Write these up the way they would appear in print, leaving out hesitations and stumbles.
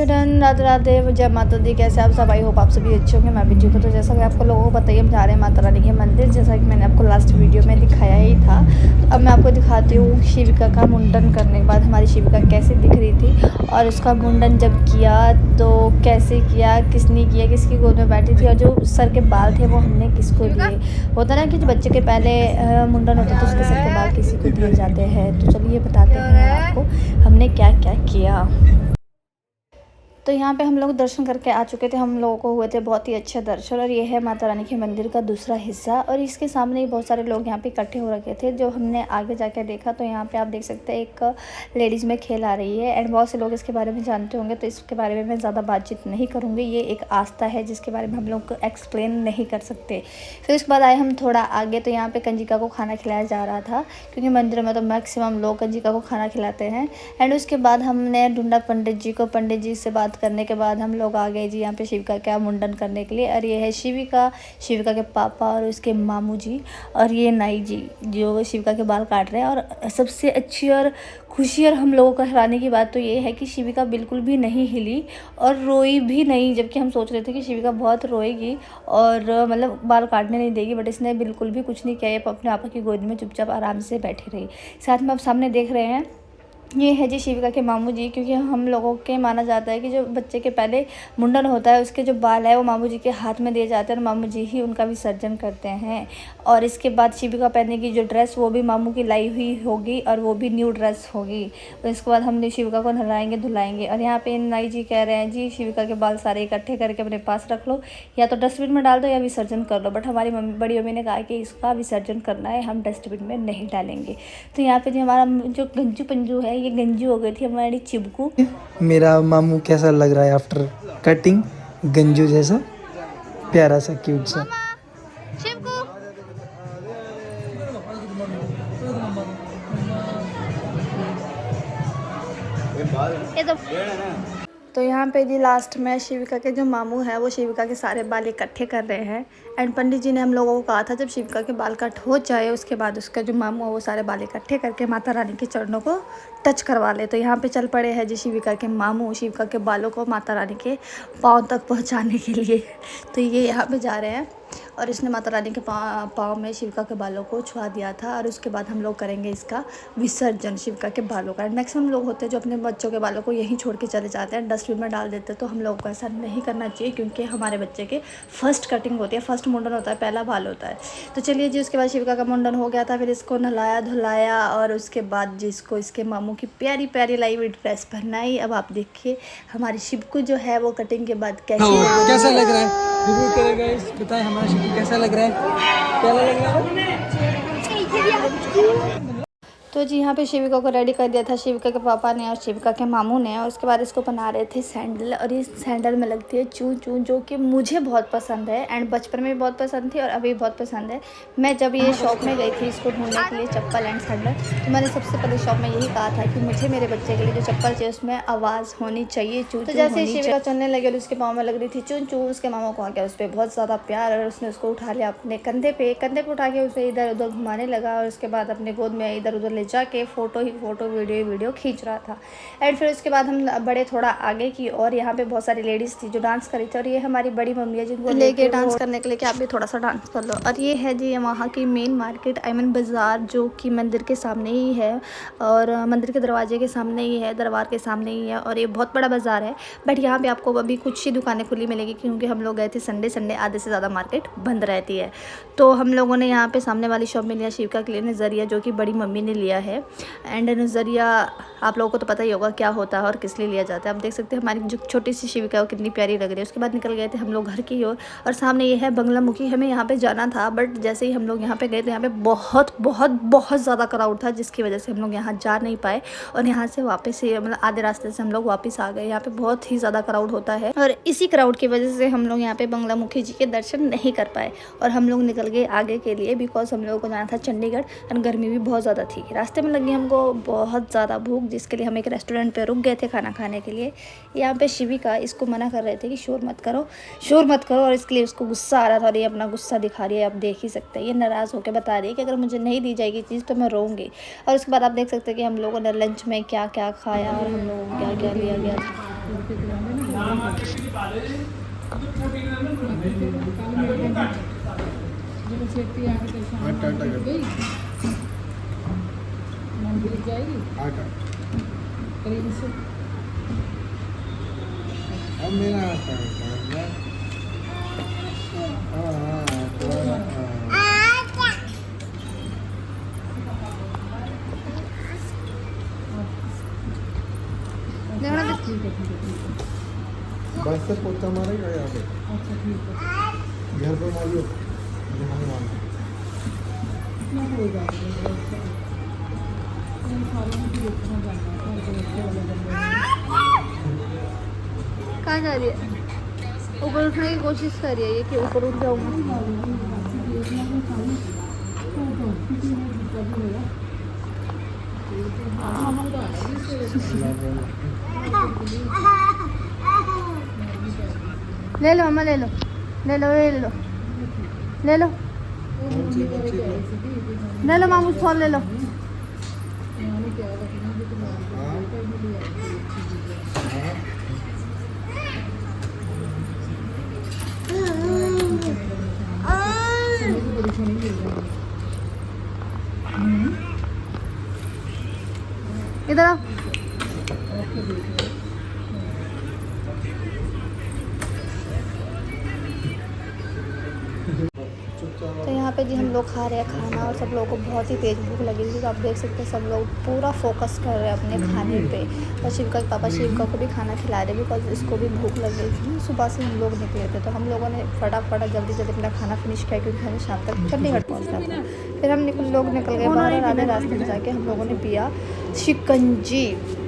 Done. Radhe Radhe, जय माता दी। कैसे आप सब? आई होप आप सभी अच्छे होंगे, मैं भी ठीक हूँ। तो जैसा कि आपको लोगों को पता ही, हम जा रहे हैं माता रानी के मंदिर, जैसा कि मैंने आपको लास्ट वीडियो में दिखाया ही था। तो अब मैं आपको दिखाती हूँ शिविका का मुंडन करने के बाद हमारी शिविका कैसे दिख रही थी, और उसका मुंडन जब किया तो कैसे किया, किसने किया, किसकी गोद में बैठी थी, और जो सर के बाल थे वो हमने किसको दिए। होता ना कि जो बच्चे के पहले मुंडन होता है तो उसके सर के बाल किसी को दिए जाते हैं। तो चलिए बताते हैं आपको हमने क्या क्या किया। तो यहाँ पे हम लोग दर्शन करके आ चुके थे। हम लोगों को हुए थे बहुत ही अच्छे दर्शन। और ये है माता रानी के मंदिर का दूसरा हिस्सा, और इसके सामने ही बहुत सारे लोग यहाँ पे इकट्ठे हो रखे थे। जो हमने आगे जाके देखा तो यहाँ पे आप देख सकते हैं एक लेडीज़ में खेल आ रही है, एंड बहुत से लोग इसके बारे में जानते होंगे, तो इसके बारे में मैं ज़्यादा बातचीत नहीं करूँगी। ये एक आस्था है जिसके बारे में हम लोग को एक्सप्लेन नहीं कर सकते। फिर उसके बाद आए हम थोड़ा आगे, तो यहाँ पर कंजिका को खाना खिलाया जा रहा था, क्योंकि मंदिर में तो मैक्सिमम लोग कंजिका को खाना खिलाते हैं। एंड उसके बाद हमने ढूंढा पंडित जी को। पंडित जी से बात करने के बाद हम लोग आ गए जी यहाँ पे शिविका का मुंडन करने के लिए। और ये है शिविका, शिविका के पापा और उसके मामू जी, और ये नाई जी जो शिविका के बाल काट रहे हैं। और सबसे अच्छी और खुशी और हम लोगों को हैरानी की बात तो ये है कि शिविका बिल्कुल भी नहीं हिली और रोई भी नहीं, जबकि हम सोच रहे थे कि शिविका बहुत रोएगी और मतलब बाल काटने नहीं देगी, बट इसने बिल्कुल भी कुछ नहीं किया। ये अपने पापा की गोद में चुपचाप आराम से बैठी रही। साथ में आप सामने देख रहे हैं, ये है जी शिविका के मामू जी, क्योंकि हम लोगों के माना जाता है कि जो बच्चे के पहले मुंडन होता है उसके जो बाल है वो मामू जी के हाथ में दिए जाते हैं, और मामू जी ही उनका विसर्जन करते हैं। और इसके बाद शिविका पहनने की जो ड्रेस वो भी मामू की लाई हुई होगी, और वो भी न्यू ड्रेस होगी। और इसके बाद हम शिविका को नहलाएंगे धुलाएंगे। और यहाँ पे नाई जी कह रहे हैं जी शिविका के बाल सारे इकट्ठे करके अपने पास रख लो, या तो डस्टबिन में डाल दो या विसर्जन कर लो। बट हमारी बड़ी मम्मी ने कहा कि इसका विसर्जन करना है, हम डस्टबिन में नहीं डालेंगे। तो यहाँ पे जो हमारा जो गंजू पंजू है, ये गंजू हो गई थी हमारी चिबकू। मेरा मामू कैसा लग रहा है आफ्टर कटिंग? गंजू जैसा प्यारा सा क्यूट सा। तो यहाँ पे जी लास्ट में शिविका के जो मामू हैं वो शिविका के सारे बाल इकट्ठे कर रहे हैं। एंड पंडित जी ने हम लोगों को कहा था जब शिविका के बाल कट हो जाए उसके बाद उसका जो मामू है वो सारे बाल इकट्ठे करके माता रानी के चरणों को टच करवा ले। तो यहाँ पे चल पड़े हैं जी शिविका के मामू शिविका के बालों को माता रानी के पाँव तक पहुँचाने के लिए। तो ये यहाँ पे जा रहे हैं, और इसने माता रानी के पाँव में शिविका के बालों को छुआ दिया था। और उसके बाद हम लोग करेंगे इसका विसर्जन शिविका के बालों का। मैक्सिमम लोग होते हैं जो अपने बच्चों के बालों को यहीं छोड़ के चले जाते हैं, डस्टबिन में डाल देते हैं। तो हम लोगों को ऐसा नहीं करना चाहिए, क्योंकि हमारे बच्चे के फर्स्ट कटिंग होती है, फर्स्ट मुंडन होता है, पहला बाल होता है। तो चलिए जी, उसके बाद शिविका का मुंडन हो गया था। फिर इसको नहलाया धुलाया, और उसके बाद जिसको इसके मामू की प्यारी प्यारी लाई हुई ड्रेस पहनाई। अब आप देखिए हमारी शिवकू जो है वो कटिंग के बाद कैसा लग रहा है? रिव्यू करेगा इस, बताएं हमारा शिवकू कैसा लग रहा है? क्या लग रहा है? तो जी यहाँ पे शिविका को रेडी कर दिया था शिविका के पापा ने और शिविका के मामू ने। और उसके बाद इसको पहना रहे थे सैंडल, और इस सैंडल में लगती है चू चू, जो कि मुझे बहुत पसंद है, एंड बचपन में भी बहुत पसंद थी और अभी बहुत पसंद है। मैं जब ये शॉप में गई थी इसको ढूंढने के लिए, चप्पल एंड सैंडल, तो मैंने सबसे पहले शॉप में यही कहा था कि मुझे मेरे बच्चे के लिए जो चप्पल चाहिए उसमें आवाज़ होनी चाहिए, चू। तो जैसे शिविका चलने लगी और उसके पाँव में लग रही थी चू चू, उसके मामा को आ गया उस पर बहुत ज़्यादा प्यार, और उसने उसको उठा लिया अपने कंधे पे उठा के उसे इधर उधर घुमाने लगा। और उसके बाद अपने गोद में इधर उधर ले जाके फोटो वीडियो खींच रहा था। एंड फिर उसके बाद हम बड़े थोड़ा आगे की, और यहाँ पे बहुत सारी लेडीज़ थी जो डांस कर रही थी। और ये हमारी बड़ी मम्मी है जिनको लेके डांस करने के लिए कि आप भी थोड़ा सा डांस कर लो। और ये है जी वहाँ की मेन मार्केट आयमन बाज़ार, जो कि मंदिर के सामने ही है, और मंदिर के दरवाजे के सामने ही है, दरबार के सामने ही है। और ये बहुत बड़ा बाज़ार है, बट यहाँ पे आपको अभी कुछ ही दुकानें खुली मिलेगी, क्योंकि हम लोग गए थे संडे आधे से ज़्यादा मार्केट बंद रहती है। तो हम लोगों ने यहाँ पे सामने वाली शॉप में लिया शिविका के लिए नज़रिया, जो कि बड़ी मम्मी ने लिया है। एंड नज़रिया आप लोगों को तो पता ही होगा क्या होता है और किस लिए लिया जाता है। आप देख सकते हैं हमारी जो छोटी सी शिविका है वो कितनी प्यारी लग रही है। उसके बाद निकल गए थे हम लोग घर की ओर, और सामने ये है बंगलामुखी। हमें यहाँ पे जाना था, बट जैसे ही हम लोग यहाँ पे गए तो यहाँ पे बहुत बहुत बहुत ज़्यादा क्राउड था, जिसकी वजह से हम लोग यहाँ जा नहीं पाए। और यहाँ से वापस से मतलब आधे रास्ते से हम लोग वापस आ गए। यहाँ पे बहुत ही ज़्यादा क्राउड होता है, और इसी क्राउड की वजह से हम लोग यहाँ पे बंगलामुखी जी के दर्शन नहीं कर पाए। और हम लोग निकल गए आगे के लिए, बिकॉज हम लोगों को जाना था चंडीगढ़, और गर्मी भी बहुत ज़्यादा थी। रास्ते में लगी हमको बहुत ज़्यादा भूख, जिसके लिए हम एक रेस्टोरेंट पे रुक गए थे खाना खाने के लिए। यहाँ पे शिविका इसको मना कर रहे थे कि शोर मत करो, और इसके लिए उसको गुस्सा आ रहा था, और ये अपना गुस्सा दिखा रही है। आप देख ही सकते हैं ये नाराज़ होकर बता रही है कि अगर मुझे नहीं दी जाएगी चीज़ तो मैं रोऊंगी। और उसके बाद आप देख सकते हैं कि हम लोगों ने लंच में क्या क्या खाया और हम लोगों को क्या क्या लिया गया था। अब मेरा आटा बस से पोता मारेगा यहाँ पे। अच्छा ठीक है। घर पे मारियो कहाँ जा रही है? ऊपर उठने की कोशिश कर रही है ये कि ऊपर उठ जाऊँगा। ले लो मम्मा, ले लो ले लो ले लो ले लो ले लो मामू, फल ले लो। इधर आओ। तो यहाँ पे जी हम लोग खा रहे हैं खाना और सब लोगों को बहुत ही तेज़ भूख लगी थी। तो आप देख सकते हैं सब लोग पूरा फोकस कर रहे हैं अपने खाने पे। और शिविका के पापा शिविका को भी खाना खिला रहे बिकॉज इसको भी भूख लग गई थी। सुबह से हम लोग निकले थे तो हम लोगों ने फटाफट जल्दी जल्दी अपना खाना फिनिश किया क्योंकि हमें शाम तक चंडीगढ़ पहुँचना था। फिर हम लोग निकल गए बाहर। आधे रास्ते में जाके हम लोगों ने पिया शिकंजी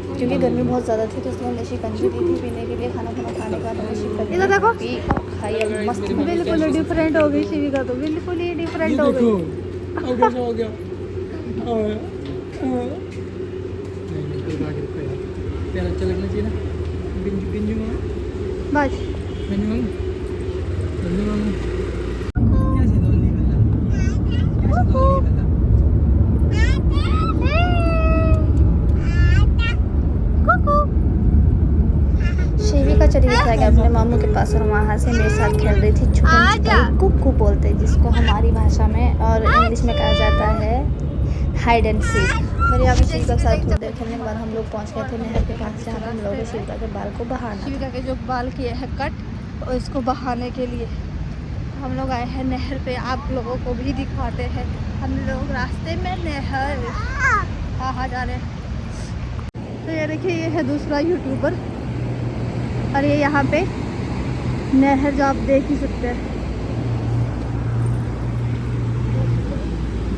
क्योंकि गर्मी बहुत ज़्यादा थी तो इसलिए हमने शिकंजी दी थी पीने के लिए। खाना खाने के बाद हमने शिकंजी इधर देखो पी खाई मस्त। बिल्कुल डिफरेंट हो गई शिविका, तो बिल्कुल ही डिफरेंट हो गई। हो गया प्यार अच्छा लगना चाहिए ना। बस शिविका चली जाएगी अपने मामू के पास और वहाँ से मेरे साथ खेल रही थी छुपन कुक्कू बोलते हैं जिसको हमारी भाषा में और इंग्लिश में कहा जाता है हाइड एंड सीक। फिर यहाँ पे शिविका के साथ थोड़ी देर खेलने के बाद हम लोग पहुँच गए थे नहर के पास जहाँ हम लोगों ने शिविका के बाल को बहाना। शिविका के जो बाल किए हैं कट और इसको बहाने के लिए हम लोग आए हैं नहर पे। आप लोगों को भी दिखाते हैं। हम लोग रास्ते में नहर कहाँ जा रहे हैं। तो ये देखिए ये है दूसरा यूट्यूबर और ये यहाँ पे नहर जो आप देख ही सकते हैं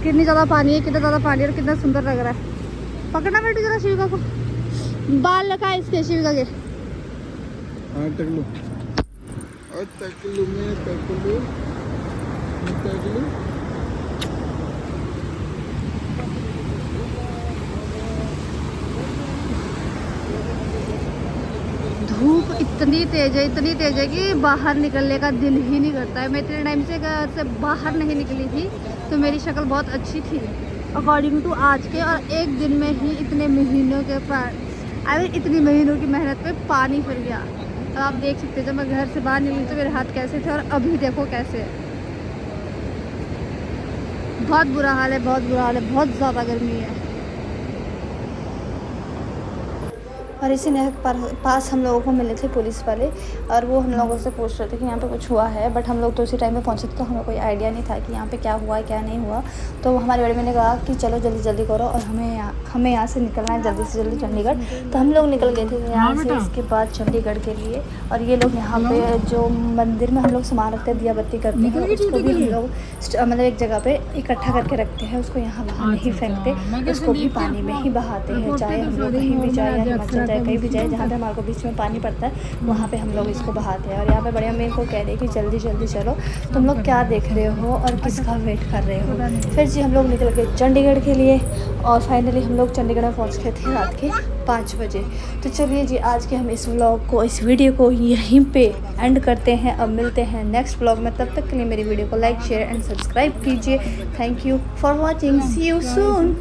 कितनी ज़्यादा पानी है, कितना ज़्यादा पानी है और कितना सुंदर लग रहा है। पकड़ना बेटू जरा शिविका को, बाल लगा है इसके शिविका के। तकलू मैं तकलू धूप इतनी तेज़ है कि बाहर निकलने का दिल ही नहीं करता है। मैं इतने टाइम से घर से बाहर नहीं निकली थी तो मेरी शक्ल बहुत अच्छी थी अकॉर्डिंग टू आज के। और एक दिन में ही इतने महीनों के इतनी महीनों की मेहनत पे पानी फिर गया। तो आप देख सकते हैं जब मैं घर से बाहर निकली तो मेरे हाथ कैसे थे और अभी देखो कैसे है। बहुत बुरा हाल है, बहुत बुरा हाल है, बहुत ज़्यादा गर्मी है। और इसी नहर के पास हम लोगों को मिले थे पुलिस वाले और वो हम लोगों से पूछ रहे थे कि यहाँ पे कुछ हुआ है। बट हम लोग तो उसी टाइम पे पहुँचे थे तो हमें कोई आइडिया नहीं था कि यहाँ पे क्या हुआ है क्या नहीं हुआ। तो हमारे बड़े मैंने कहा कि चलो जल्दी जल्दी करो और हमें यहाँ से निकलना है जल्दी से जल्दी चंडीगढ़। तो हम लोग निकल गए थे यहाँ से इसके बाद चंडीगढ़ के लिए। और ये लोग यहाँ पे जो मंदिर में हम लोग सामान रखते हैं दिया बत्ती करते हैं उसको भी हम लोग मतलब एक जगह पे इकट्ठा करके रखते हैं। उसको यहाँ वहाँ नहीं फेंकते, उसको भी पानी में ही बहाते हैं। चाहे हम लोग कहीं भी जाए हिमाचल जाए कहीं भी जाए जहाँ पे हमारे को बीच में पानी पड़ता है वहाँ पे हम लोग इसको बहाते हैं। और यहाँ पे बड़े अम्मी को कह रहे हैं कि जल्दी जल्दी चलो, तुम लोग क्या देख रहे हो और किसका वेट कर रहे हो। फिर जी हम लोग निकल गए चंडीगढ़ के लिए और फाइनली हम लोग चंडीगढ़ में पहुँच गए थे रात के 5 बजे। तो चलिए जी आज के हम इस व्लॉग को इस वीडियो को यहीं पे एंड करते हैं। अब मिलते हैं नेक्स्ट व्लॉग में, तब तक के लिए मेरी वीडियो को लाइक शेयर एंड सब्सक्राइब कीजिए। Thank you for watching, see you soon.